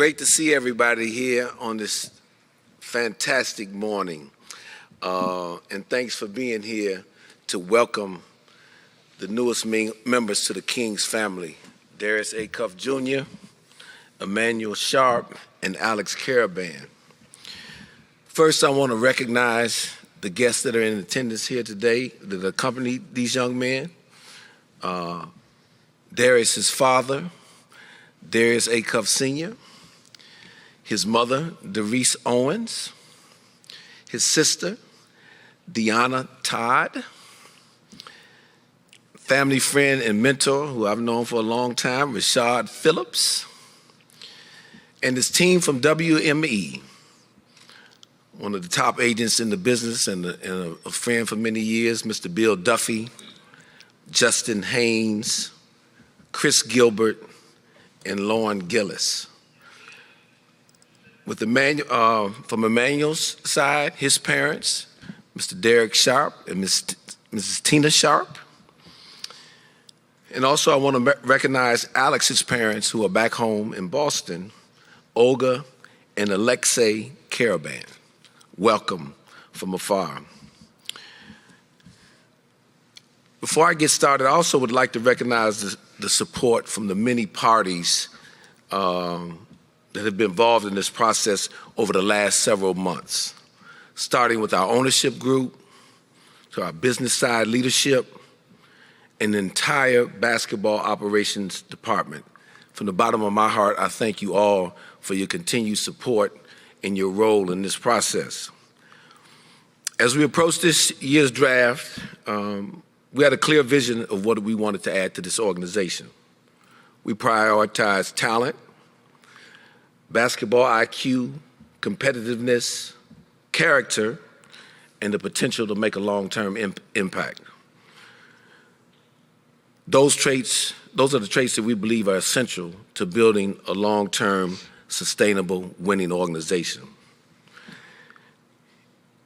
great to see everybody here on this fantastic morning. And thanks for being here to welcome the newest members to the Kings family, Darius Acuff Jr., Emanuel Sharp, and Alex Karaban. First, I want to recognize the guests that are in attendance here today that accompany these young men. Darius's father, Darius Acuff Sr., his mother, Darius Owens, his sister, Deanna Todd, family friend and mentor who I've known for a long time, Rashad Phillips, and his team from WME, one of the top agents in the business and a friend for many years, Mr. Bill Duffy, Justin Haynes, Chris Gilbert, and Lauren Gillis. With from Emanuel's side, his parents, Mr. Derek Sharp and Mrs. Tina Sharp. And also I want to recognize Alex's parents who are back home in Boston, Olga and Alexei Karaban. Welcome from afar. Before I get started, I also would like to recognize the support from the many parties that have been involved in this process over the last several months, starting with our ownership group, to our business side leadership, and the entire basketball operations department. From the bottom of my heart, I thank you all for your continued support and your role in this process. As we approach this year's draft, we had a clear vision of what we wanted to add to this organization. We prioritize talent, basketball IQ, competitiveness, character, and the potential to make a long-term impact. Those are the traits that we believe are essential to building a long-term, sustainable, winning organization.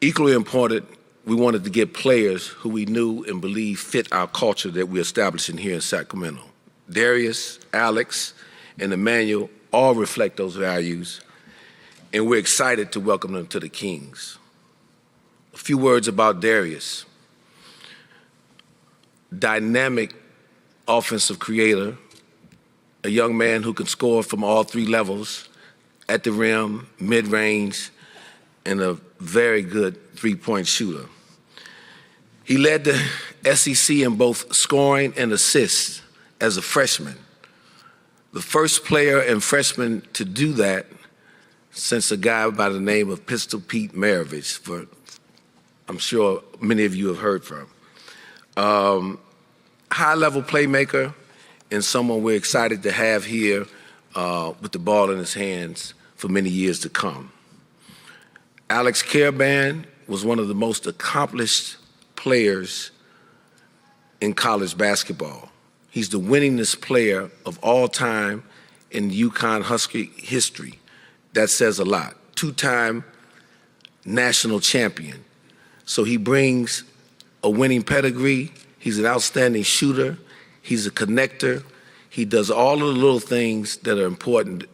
Equally important, we wanted to get players who we knew and believed fit our culture that we're establishing here in Sacramento. Darius, Alex, and Emanuel all reflect those values, and we're excited to welcome them to the Kings. A few words about Darius. Dynamic offensive creator, a young man who can score from all three levels, at the rim, mid-range, and a very good three-point shooter. He led the SEC in both scoring and assists as a freshman. The first player and freshman to do that since a guy by the name of Pistol Pete Maravich, for I'm sure many of you have heard from. High-level playmaker and someone we're excited to have here with the ball in his hands for many years to come. Alex Karaban was one of the most accomplished players in college basketball. He's the winningest player of all time in UConn Husky history. That says a lot. Two-time national champion. So he brings a winning pedigree. He's an outstanding shooter. He's a connector. He does all of the little things that are important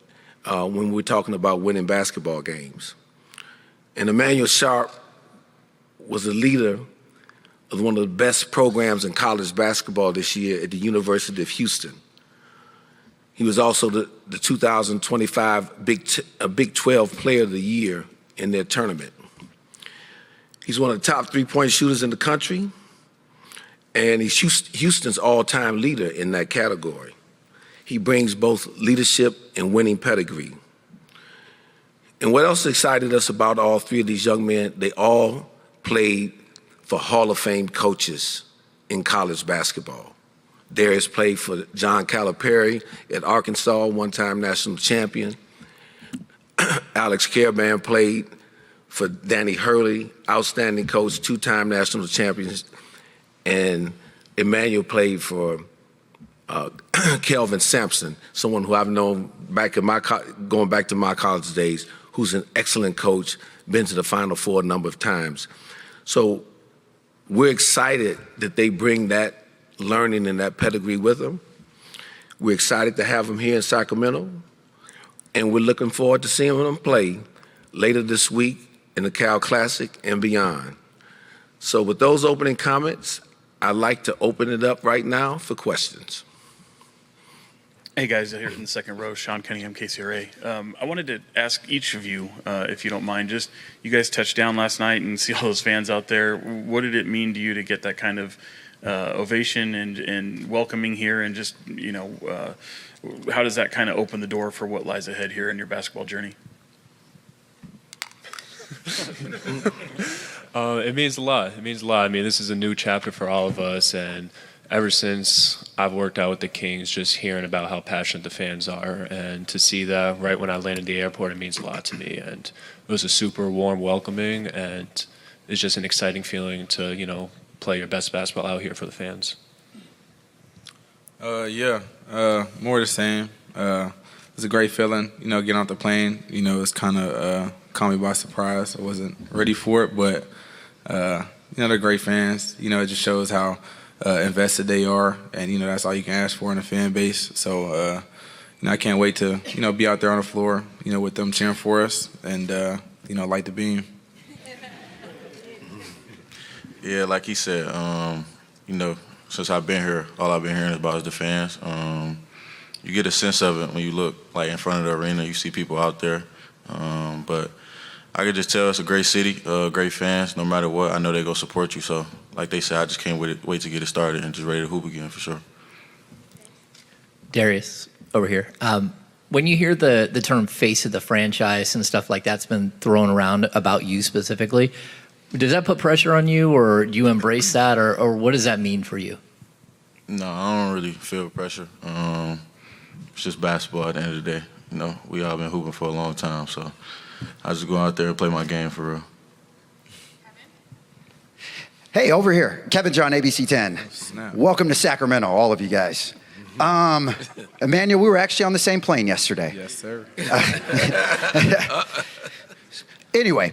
when we're talking about winning basketball games. And Emanuel Sharp was a leader of one of the best programs in college basketball this year at the University of Houston. He was also the 2025 Big 12 Player of the Year in their tournament. He's one of the top three-point shooters in the country, and he's Houston's all-time leader in that category. He brings both leadership and winning pedigree. And what else excited us about all three of these young men, they all played for Hall of Fame coaches in college basketball. Darius played for John Calipari at Arkansas, one-time national champion. Alex Karaban played for Danny Hurley, outstanding coach, two-time national champions. And Emanuel played for Kelvin Sampson, someone who I've known going back to my college days, who's an excellent coach, been to the Final Four a number of times. So we're excited that they bring that learning and that pedigree with them. We're excited to have them here in Sacramento. and we're looking forward to seeing them play later this week in the Cal Classic and beyond. So with those opening comments, I'd like to open it up right now for questions. Hey guys, here in the second row, Sean Cunningham, KCRA. I wanted to ask each of you, if you don't mind, just you guys touched down last night and see all those fans out there. What did it mean to you to get that kind of ovation and welcoming here, and just, you know, how does that kind of open the door for what lies ahead here in your basketball journey? It means a lot. It means a lot. I mean, this is a new chapter for all of us, and ever since I've worked out with the Kings, just hearing about how passionate the fans are, and to see that right when I landed the airport, it means a lot to me. And it was a super warm welcoming, and it's just an exciting feeling to, you know, play your best basketball out here for the fans. More the same. It was a great feeling, you know, getting off the plane. You know, it's kind of caught me by surprise. I wasn't ready for it, but, you know, they're great fans. You know, it just shows how invested they are, and, you know, that's all you can ask for in a fan base. So, you know, I can't wait to, you know, be out there on the floor, you know, with them cheering for us and, you know, light the beam. Yeah, like he said, you know, since I've been here, all I've been hearing about is the fans. You get a sense of it when you look like in front of the arena. You see people out there, but I could just tell it's a great city, great fans. No matter what, I know they go support you. So, like they said, I just can't wait to get it started and just ready to hoop again for sure. Darius, over here. When you hear the term face of the franchise and stuff like that's been thrown around about you specifically, does that put pressure on you, or do you embrace that, or what does that mean for you? No, I don't really feel pressure. It's just basketball at the end of the day. You know, we all been hooping for a long time, so I just go out there and play my game for real. Hey, over here, Kevin John, ABC 10. Snap. Welcome to Sacramento, all of you guys. Emanuel, we were actually on the same plane yesterday. Yes, sir. Anyway,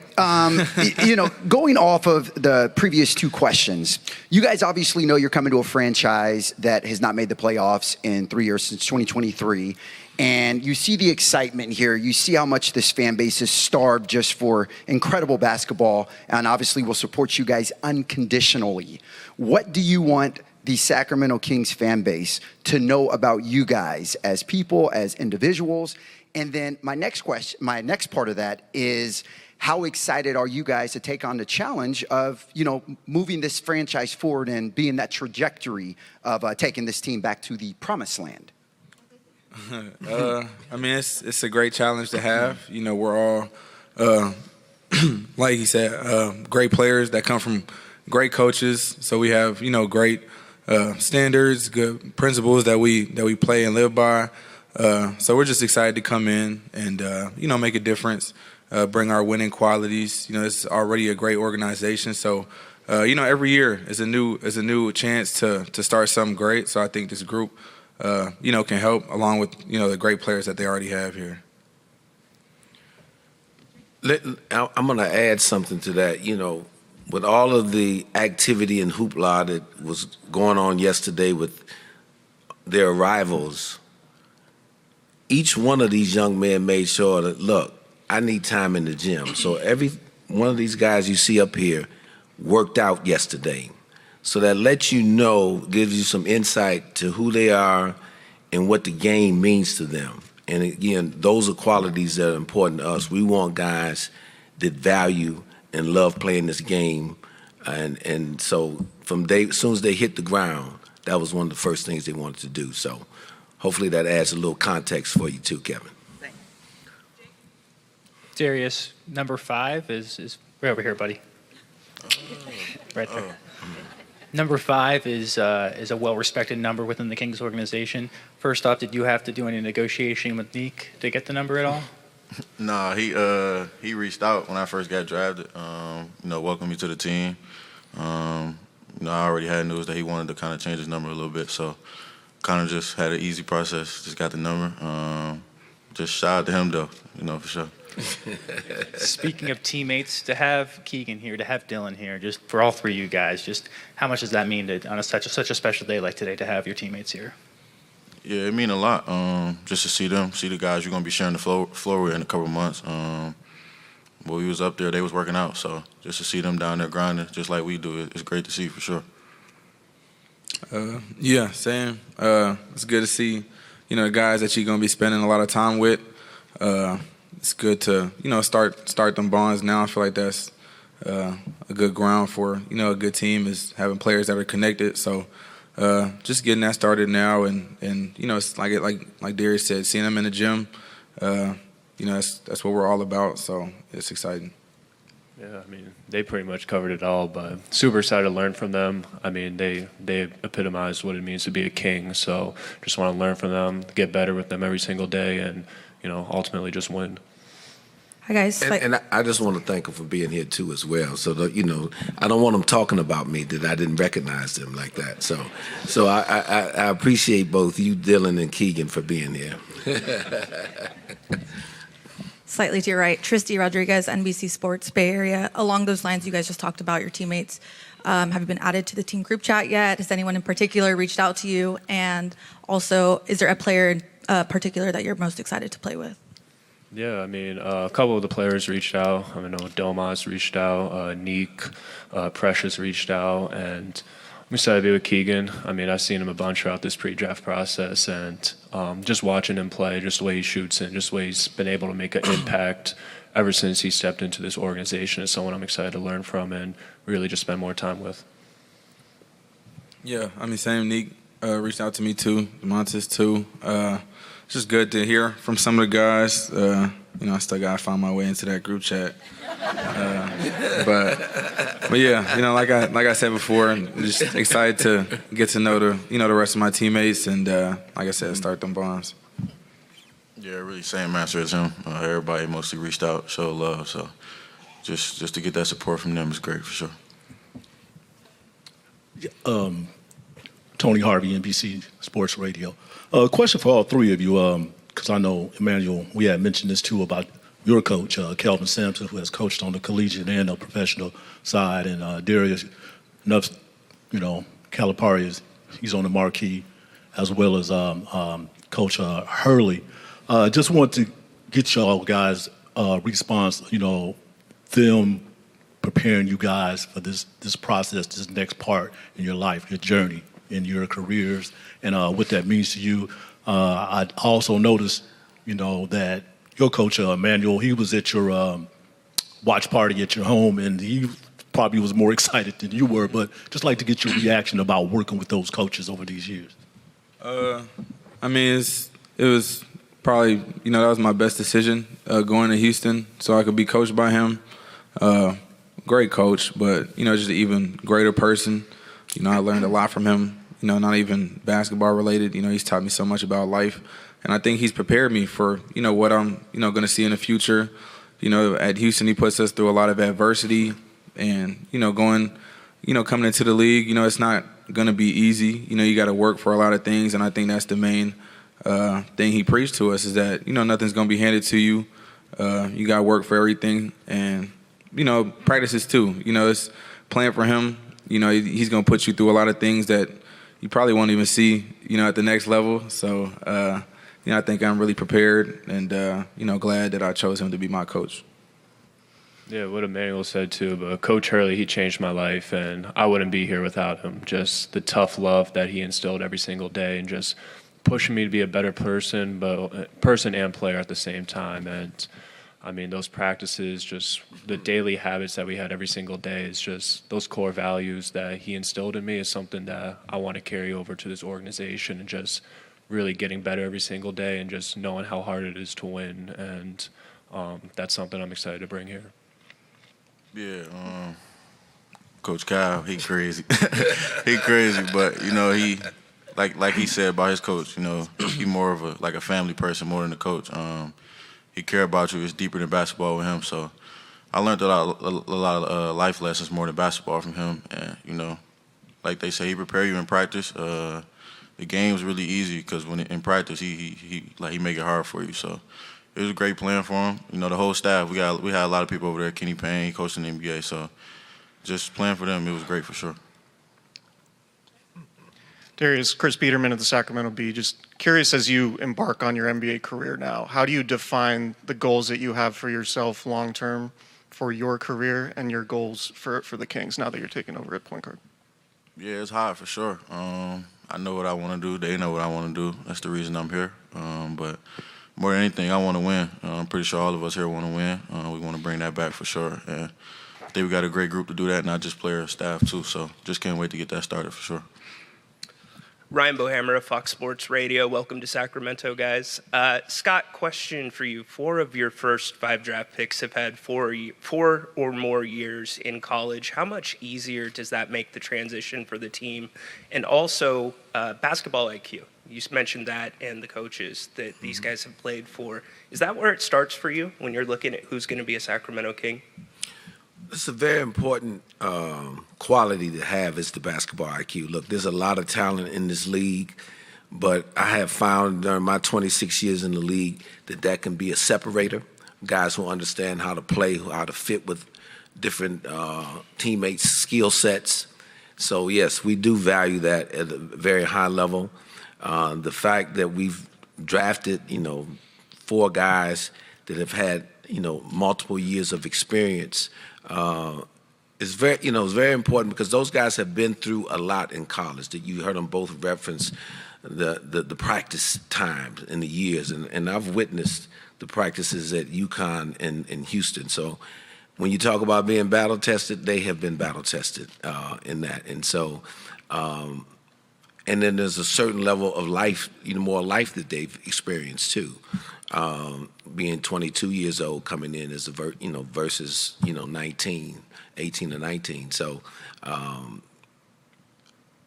you know, going off of the previous two questions, you guys obviously know you're coming to a franchise that has not made the playoffs in 3 years, since 2023. And you see the excitement here. You see how much this fan base is starved just for incredible basketball, and obviously will support you guys unconditionally. What do you want the Sacramento Kings fan base to know about you guys as people, as individuals? And then my next question, my next part of that is, how excited are you guys to take on the challenge of, you know, moving this franchise forward and being that trajectory of taking this team back to the promised land? I mean, it's a great challenge to have. You know, we're all, like he said, great players that come from great coaches. So we have, you know, great standards, good principles that we play and live by. So we're just excited to come in and, you know, make a difference, bring our winning qualities. You know, it's already a great organization. So, you know, every year is a new chance to start something great. So I think this group, you know, can help along with, you know, the great players that they already have here. I'm going to add something to that. You know, with all of the activity and hoopla that was going on yesterday with their arrivals, each one of these young men made sure that, look, I need time in the gym. So every one of these guys you see up here worked out yesterday. So that lets you know, gives you some insight to who they are and what the game means to them. And again, those are qualities that are important to us. We want guys that value and love playing this game. And so as soon as they hit the ground, that was one of the first things they wanted to do. So hopefully that adds a little context for you too, Kevin. Darius, number 5 is right over here, buddy. Right there. Number 5 is a well-respected number within the Kings organization. First off, did you have to do any negotiation with Neek to get the number at all? Nah, he reached out when I first got drafted. You know, welcomed me to the team. You know, I already had news that he wanted to kind of change his number a little bit, so kind of just had an easy process. Just got the number. Just shout out to him though, you know, for sure. Speaking of teammates, to have Keegan here, to have Dylan here, just for all three of you guys, just how much does that mean on such a special day like today to have your teammates here? Yeah, it mean a lot. Just to see the guys you're gonna be sharing the floor with in a couple of months. When we was up there, they was working out, so just to see them down there grinding, just like we do, it's great to see for sure. Yeah, same. It's good to see, the guys that you're gonna be spending a lot of time with. It's good to, start them bonds now. I feel like that's a good ground for, a good team is having players that are connected. So just getting that started now, and it's like Darius said, seeing them in the gym. That's what we're all about. So it's exciting. Yeah, I mean, they pretty much covered it all, but super excited to learn from them. I mean, they epitomized what it means to be a King, so just want to learn from them, get better with them every single day, and, ultimately just win. Hi, guys. And I just want to thank them for being here, too, as well. So, that, I don't want them talking about me that I didn't recognize them like that. So I appreciate both you, Dylan, and Keegan for being here. Slightly to your right, Tristy Rodriguez, NBC Sports Bay Area. Along those lines, you guys just talked about your teammates. Have you been added to the team group chat yet? Has anyone in particular reached out to you? And also, is there a player in particular that you're most excited to play with? Yeah, I mean, a couple of the players reached out. I know Domas reached out, Neek, Precious reached out, and I'm excited to be with Keegan. I mean, I've seen him a bunch throughout this pre-draft process, and just watching him play, just the way he shoots and just the way he's been able to make an impact ever since he stepped into this organization is someone I'm excited to learn from and really just spend more time with. Yeah, I mean, same. Neek reached out to me too, Demontis too. It's just good to hear from some of the guys. I still gotta find my way into that group chat. But yeah, like I said before, I'm just excited to get to know the rest of my teammates, and like I said, start them bonds. Yeah, really same answer as him. Everybody mostly reached out, showed love, so just to get that support from them is great for sure. Tony Harvey, NBC Sports Radio. Question for all three of you, because I know, Emanuel, we had mentioned this too about your coach, Kelvin Sampson, who has coached on the collegiate and the professional side, and Darius Calipari, he's on the marquee, as well as Coach Hurley. Just want to get y'all guys' response, them preparing you guys for this process, this next part in your life, your journey, in your careers, and what that means to you. I also noticed, that your coach, Emanuel, he was at your watch party at your home, and he probably was more excited than you were, but just like to get your reaction about working with those coaches over these years. I mean, it was probably, that was my best decision, going to Houston so I could be coached by him. Great coach, but, just an even greater person. I learned a lot from him, not even basketball related. He's taught me so much about life. And I think he's prepared me for, what I'm, going to see in the future. At Houston, he puts us through a lot of adversity. And, coming into the league, it's not going to be easy. You got to work for a lot of things. And I think that's the main thing he preached to us is that, nothing's going to be handed to you. You got to work for everything. And, practices too. It's playing for him. He's going to put you through a lot of things that you probably won't even see, at the next level. So, I think I'm really prepared and, glad that I chose him to be my coach. Yeah, what Emanuel said too, but Coach Hurley, he changed my life, and I wouldn't be here without him. Just the tough love that he instilled every single day and just pushing me to be a better person, but person and player at the same time. And I mean, those practices, just the daily habits that we had every single day is just those core values that he instilled in me is something that I want to carry over to this organization and just really getting better every single day and just knowing how hard it is to win. And that's something I'm excited to bring here. Yeah, Coach Kyle, he crazy. He crazy, but, he, like he said about his coach, he more of a family person more than a coach. He care about you. It's deeper than basketball with him. So I learned a lot of life lessons more than basketball from him. And, like they say, he prepare you in practice. The game's really easy because when in practice, he make it hard for you. So it was a great plan for him. The whole staff, we had a lot of people over there. Kenny Payne, he coached in the NBA. So just playing for them, it was great for sure. Darius, Chris Peterman of the Sacramento Bee, just curious, as you embark on your NBA career now, how do you define the goals that you have for yourself long term for your career and your goals for the Kings now that you're taking over at point guard? Yeah, it's hard for sure. I know what I want to do. They know what I want to do. That's the reason I'm here. But more than anything, I want to win. I'm pretty sure all of us here want to win. We want to bring that back for sure. And I think we got a great group to do that, not just players, staff too. So just can't wait to get that started for sure. Ryan Bohammer of Fox Sports Radio. Welcome to Sacramento, guys. Scott, question for you. 4 of your first 5 draft picks have had 4 or more years in college. How much easier does that make the transition for the team? And also, basketball IQ. You mentioned that and the coaches that these guys have played for. Is that where it starts for you when you're looking at who's going to be a Sacramento King? It's a very important quality to have is the basketball IQ. Look, there's a lot of talent in this league, but I have found during my 26 years in the league that can be a separator. Guys who understand how to play, how to fit with different teammates' skill sets. So, yes, we do value that at a very high level. The fact that we've drafted, 4 guys that have had, multiple years of experience is very important because those guys have been through a lot in college. That you heard them both reference the practice times and the years, and I've witnessed the practices at UConn and Houston. So when you talk about being battle tested, they have been battle tested in that, and so. And then there's a certain level of life, more life that they've experienced too. Being 22 years old coming in as versus 18 or 19. So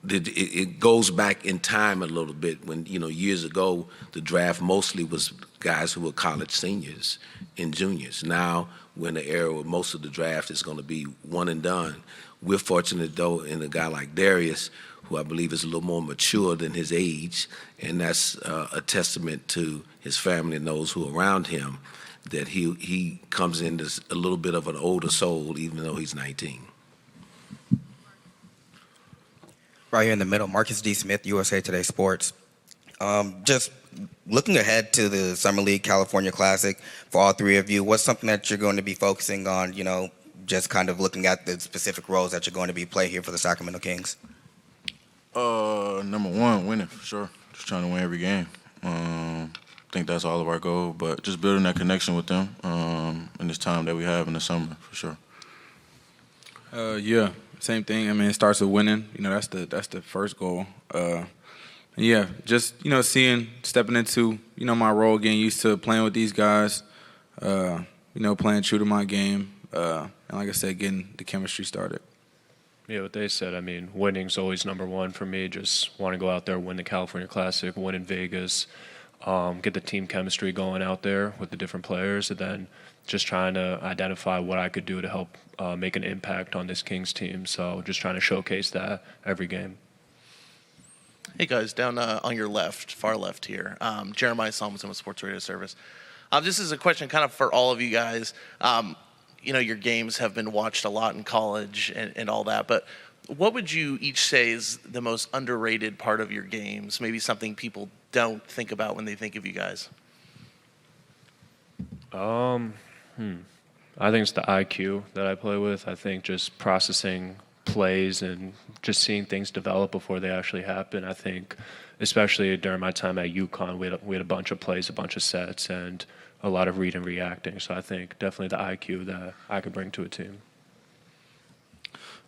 it goes back in time a little bit when years ago the draft mostly was guys who were college seniors and juniors. Now we're in the era where most of the draft is going to be one and done. We're fortunate though in a guy like Darius, who I believe is a little more mature than his age, and that's a testament to his family and those who are around him, that he comes in as a little bit of an older soul, even though he's 19. Right here in the middle, Marcus D. Smith, USA Today Sports. Just looking ahead to the Summer League California Classic, for all 3 of you, what's something that you're going to be focusing on, just kind of looking at the specific roles that you're going to be playing here for the Sacramento Kings? Number 1, winning for sure. Just trying to win every game. I think that's all of our goal, but just building that connection with them in this time that we have in the summer for sure. Yeah, same thing. I mean, it starts with winning. That's the first goal. Yeah, just stepping into my role, getting used to playing with these guys. Playing true to my game, and like I said, getting the chemistry started. Yeah, what they said. I mean, winning's always number 1 for me. Just want to go out there, win the California Classic, win in Vegas, get the team chemistry going out there with the different players, and then just trying to identify what I could do to help make an impact on this Kings team. So just trying to showcase that every game. Hey guys, down on your left, far left here, Jeremiah Solomon with Sports Radio Service. This is a question kind of for all of you guys. Your games have been watched a lot in college and all that, but what would you each say is the most underrated part of your games? Maybe something people don't think about when they think of you guys. I think it's the IQ that I play with. I think just processing plays and just seeing things develop before they actually happen. I think, especially during my time at UConn, we had a bunch of plays, a bunch of sets, and a lot of read and reacting. So I think definitely the IQ that I could bring to a team.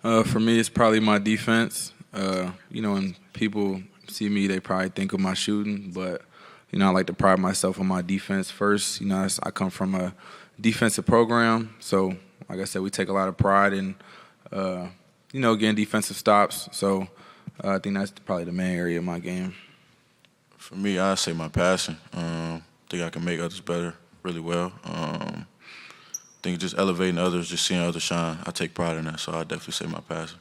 For me, it's probably my defense. When people see me, they probably think of my shooting, but I like to pride myself on my defense first. I come from a defensive program, so like I said, we take a lot of pride in getting defensive stops. So I think that's probably the main area of my game. For me, I'd say my passing. I think I can make others better really well. I think just elevating others, just seeing others shine, I take pride in that, so I'd definitely say my passing.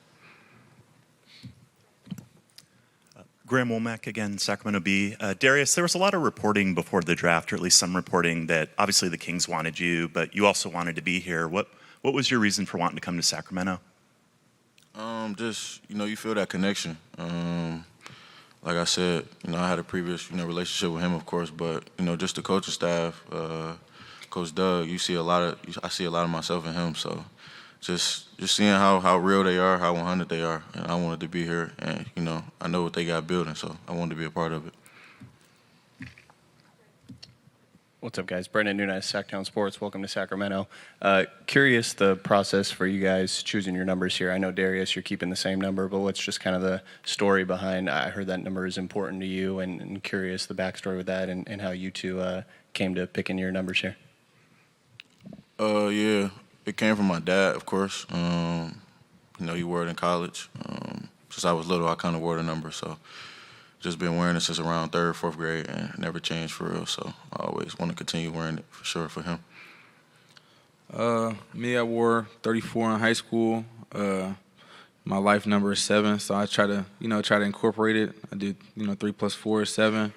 Graham Womack again, Sacramento Bee. Darius, there was a lot of reporting before the draft, or at least some reporting, that obviously the Kings wanted you, but you also wanted to be here. What was your reason for wanting to come to Sacramento? Just, you feel that connection. like I said, I had a previous, relationship with him, of course, but, just the coaching staff, Coach Doug, I see a lot of myself in him. So just seeing how real they are, how 100 they are, and I wanted to be here, and, I know what they got building, so I wanted to be a part of it. What's up, guys? Brendan Nunes, Sacktown Sports. Welcome to Sacramento. Curious the process for you guys choosing your numbers here. I know, Darius, you're keeping the same number, but what's just kind of the story behind, I heard that number is important to you, and curious the backstory with that and how you two came to picking your numbers here. Yeah, it came from my dad, of course. He wore it in college. Since I was little, I kind of wore the number, so just been wearing it since around 3rd, 4th grade, and never changed for real. So I always want to continue wearing it for sure for him. Me, I wore 34 in high school. My life number is 7, so I try to incorporate it. I did 3 + 4 is 7,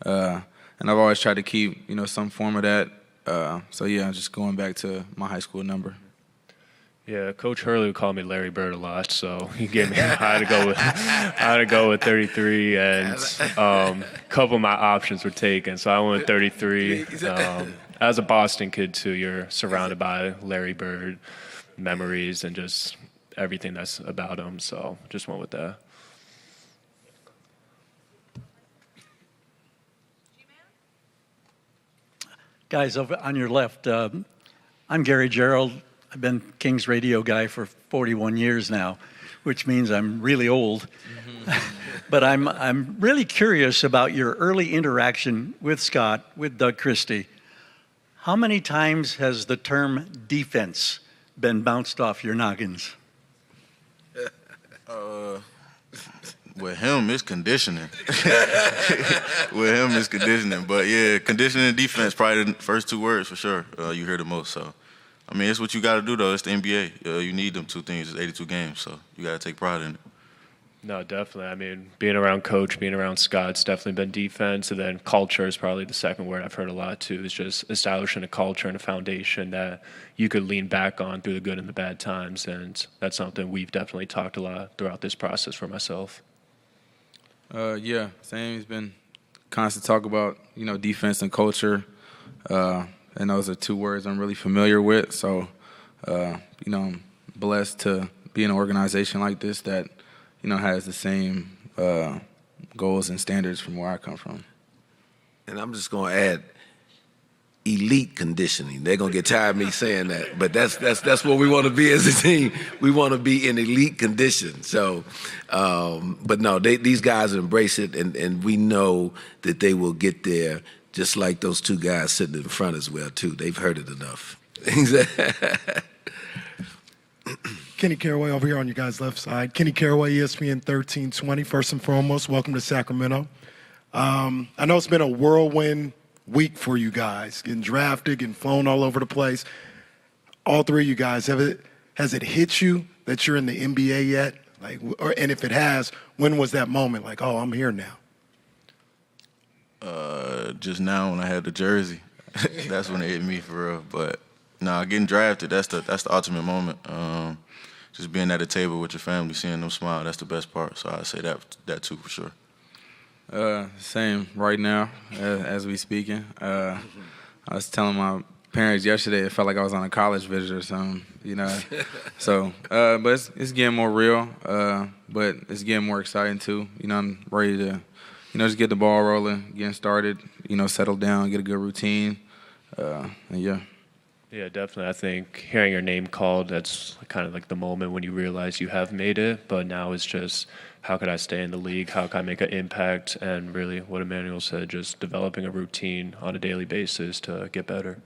and I've always tried to keep some form of that. So yeah, just going back to my high school number. Yeah, Coach Hurley would call me Larry Bird a lot, so he gave me I had to go with 33, and a couple of my options were taken, so I went with 33. As a Boston kid too, you're surrounded by Larry Bird memories and just everything that's about him, so just went with that. Guys, over on your left, I'm Gary Gerald. I've been Kings radio guy for 41 years now, which means I'm really old. But I'm really curious about your early interaction with Scott, with Doug Christie. How many times has the term defense been bounced off your noggins? With him, it's conditioning. With him, it's conditioning. But yeah, conditioning and defense, probably the first 2 words for sure. You hear the most. So, I mean, it's what you got to do though. It's the NBA. You need them 2 things. It's 82 games, so you got to take pride in it. No, definitely. I mean, being around Coach, being around Scott, it's definitely been defense. And then culture is probably the second word I've heard a lot too. It's just establishing a culture and a foundation that you could lean back on through the good and the bad times. And that's something we've definitely talked a lot throughout this process for myself. Yeah, same. It's been constant talk about, defense and culture. And those are 2 words I'm really familiar with. So, I'm blessed to be in an organization like this that, has the same goals and standards from where I come from. And I'm just going to add elite conditioning. They're going to get tired of me saying that, but that's what we want to be as a team. We want to be in elite condition. So, but no, these guys embrace it, and we know that they will get there, just like those 2 guys sitting in front as well, too. They've heard it enough. Kenny Caraway over here on your guys' left side. Kenny Caraway, ESPN 1320. First and foremost, welcome to Sacramento. I know it's been a whirlwind week for you guys, getting drafted, getting flown all over the place. All 3 of you guys, has it hit you that you're in the NBA yet? And if it has, when was that moment? Like, oh, I'm here now. Just now when I had the jersey, that's when it hit me for real. But getting drafted, that's the ultimate moment. Just being at the table with your family, seeing them smile, that's the best part. So I'd say that too for sure. Same right now as we speaking. I was telling my parents yesterday it felt like I was on a college visit or something, So, but it's getting more real, but it's getting more exciting too. I'm ready to, just get the ball rolling, getting started, settle down, get a good routine, and yeah. Yeah, definitely. I think hearing your name called, that's kind of like the moment when you realize you have made it. But now it's just, how could I stay in the league? How can I make an impact? And really what Emanuel said, just developing a routine on a daily basis to get better.